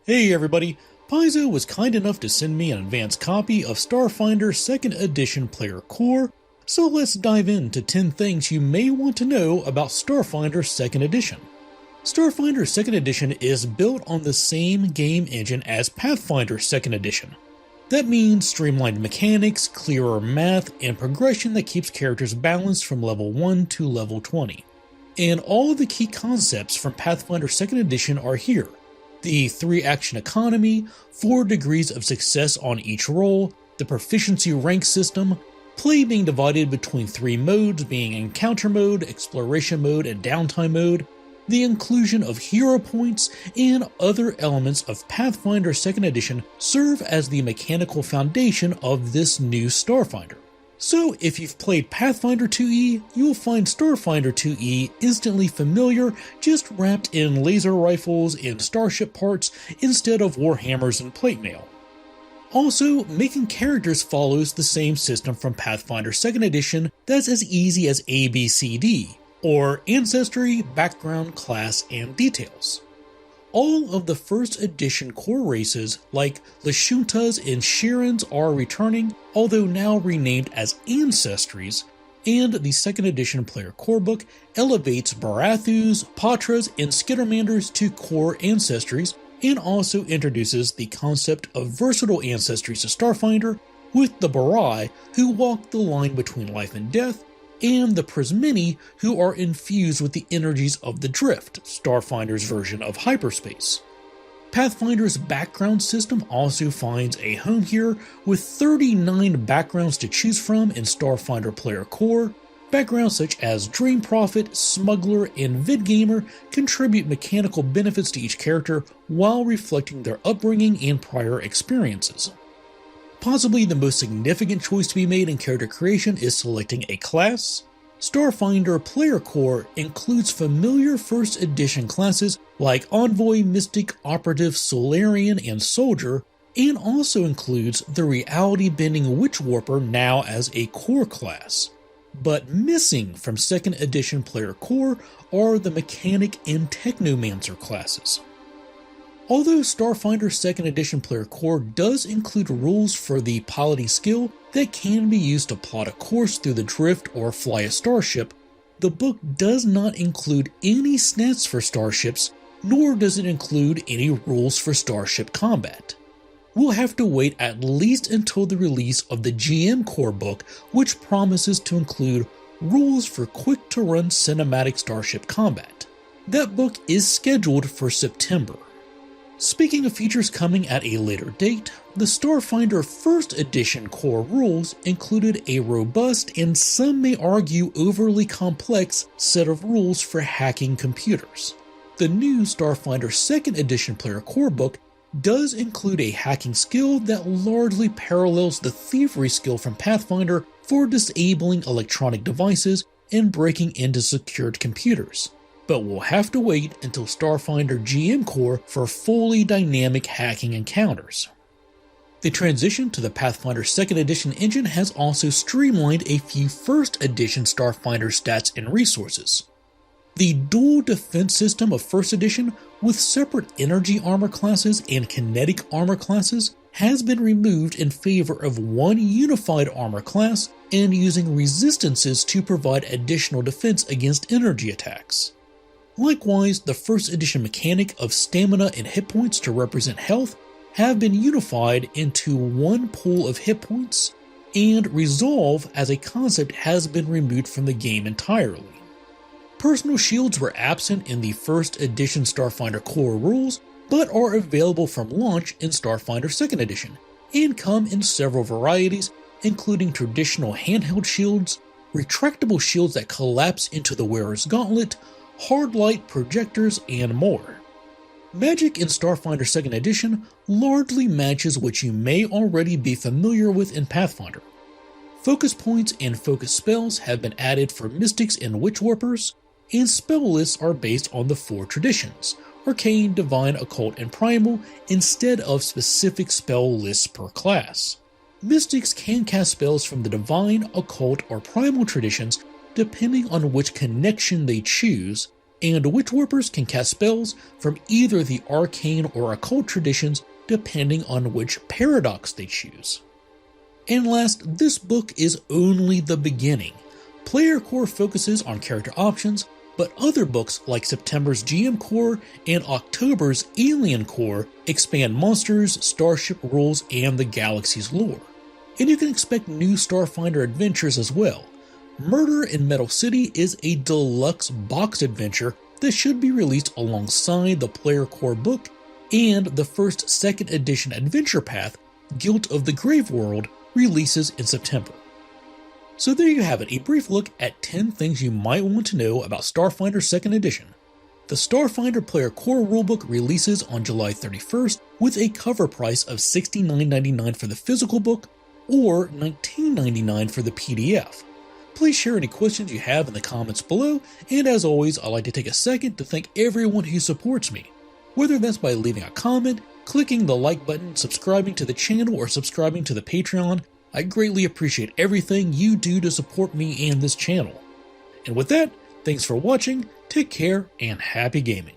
Hey everybody, Paizo was kind enough to send me an advanced copy of Starfinder Second Edition Player Core, so let's dive into 10 things you may want to know about Starfinder Second Edition. Starfinder Second Edition is built on the same game engine as Pathfinder Second Edition. That means streamlined mechanics, clearer math, and progression that keeps characters balanced from level 1 to level 20. And all of the key concepts from Pathfinder Second Edition are here. The 3-action economy, 4 degrees of success on each roll, the proficiency rank system, play being divided between 3 modes being encounter mode, exploration mode, and downtime mode, the inclusion of hero points, and other elements of Pathfinder 2nd Edition serve as the mechanical foundation of this new Starfinder. So if you've played Pathfinder 2e, you'll find Starfinder 2e instantly familiar, just wrapped in laser rifles and Starship parts instead of warhammers and plate mail. Also, making characters follows the same system from Pathfinder 2nd Edition that's as easy as ABCD, or Ancestry, Background, Class, and Details. All of the 1st edition core races, like Lashuntas and Shirans, are returning, although now renamed as Ancestries, and the 2nd edition player core book elevates Barathus, Patras, and Skittermanders to core Ancestries, and also introduces the concept of versatile Ancestries to Starfinder, with the Barai, who walk the line between life and death, and the Prismini, who are infused with the energies of the Drift, Starfinder's version of hyperspace. Pathfinder's background system also finds a home here, with 39 backgrounds to choose from in Starfinder Player Core. Backgrounds such as Dream Prophet, Smuggler, and Vidgamer contribute mechanical benefits to each character while reflecting their upbringing and prior experiences. Possibly the most significant choice to be made in character creation is selecting a class. Starfinder Player Core includes familiar 1st edition classes like Envoy, Mystic, Operative, Solarian, and Soldier, and also includes the reality-bending Witch Warper now as a core class. But missing from 2nd edition Player Core are the Mechanic and Technomancer classes. Although Starfinder 2nd Edition Player Core does include rules for the piloting skill that can be used to plot a course through the drift or fly a starship, the book does not include any stats for starships, nor does it include any rules for starship combat. We'll have to wait at least until the release of the GM Core book, which promises to include rules for quick-to-run cinematic starship combat. That book is scheduled for September. Speaking of features coming at a later date, the Starfinder 1st Edition core rules included a robust and some may argue overly complex set of rules for hacking computers. The new Starfinder 2nd Edition Player Core book does include a hacking skill that largely parallels the thievery skill from Pathfinder for disabling electronic devices and breaking into secured computers. But we'll have to wait until Starfinder GM Core for fully dynamic hacking encounters. The transition to the Pathfinder 2nd Edition engine has also streamlined a few 1st Edition Starfinder stats and resources. The dual defense system of 1st Edition, with separate energy armor classes and kinetic armor classes, has been removed in favor of one unified armor class and using resistances to provide additional defense against energy attacks. Likewise, the 1st edition mechanic of stamina and hit points to represent health have been unified into one pool of hit points, and resolve as a concept has been removed from the game entirely. Personal shields were absent in the 1st edition Starfinder core rules, but are available from launch in Starfinder 2nd Edition, and come in several varieties, including traditional handheld shields, retractable shields that collapse into the wearer's gauntlet, hard light projectors, and more. Magic in Starfinder 2nd Edition largely matches what you may already be familiar with in Pathfinder. Focus points and focus spells have been added for Mystics and Witch Warpers, and spell lists are based on the 4 traditions, Arcane, Divine, Occult, and Primal, instead of specific spell lists per class. Mystics can cast spells from the Divine, Occult, or Primal traditions depending on which connection they choose, and Witchwarpers can cast spells from either the arcane or occult traditions depending on which paradox they choose. And last, this book is only the beginning. Player Core focuses on character options, but other books like September's GM Core and October's Alien Core expand monsters, Starship rules, and the galaxy's lore. And you can expect new Starfinder adventures as well. Murder in Metal City is a deluxe boxed adventure that should be released alongside the Player Core book, and the first Second Edition adventure path, Guilt of the Grave World, releases in September. So there you have it, a brief look at 10 things you might want to know about Starfinder Second Edition. The Starfinder Player Core rulebook releases on July 31st with a cover price of $69.99 for the physical book or $19.99 for the PDF. Please share any questions you have in the comments below, and as always, I'd like to take a second to thank everyone who supports me. Whether that's by leaving a comment, clicking the like button, subscribing to the channel, or subscribing to the Patreon, I greatly appreciate everything you do to support me and this channel. And with that, thanks for watching, take care, and happy gaming.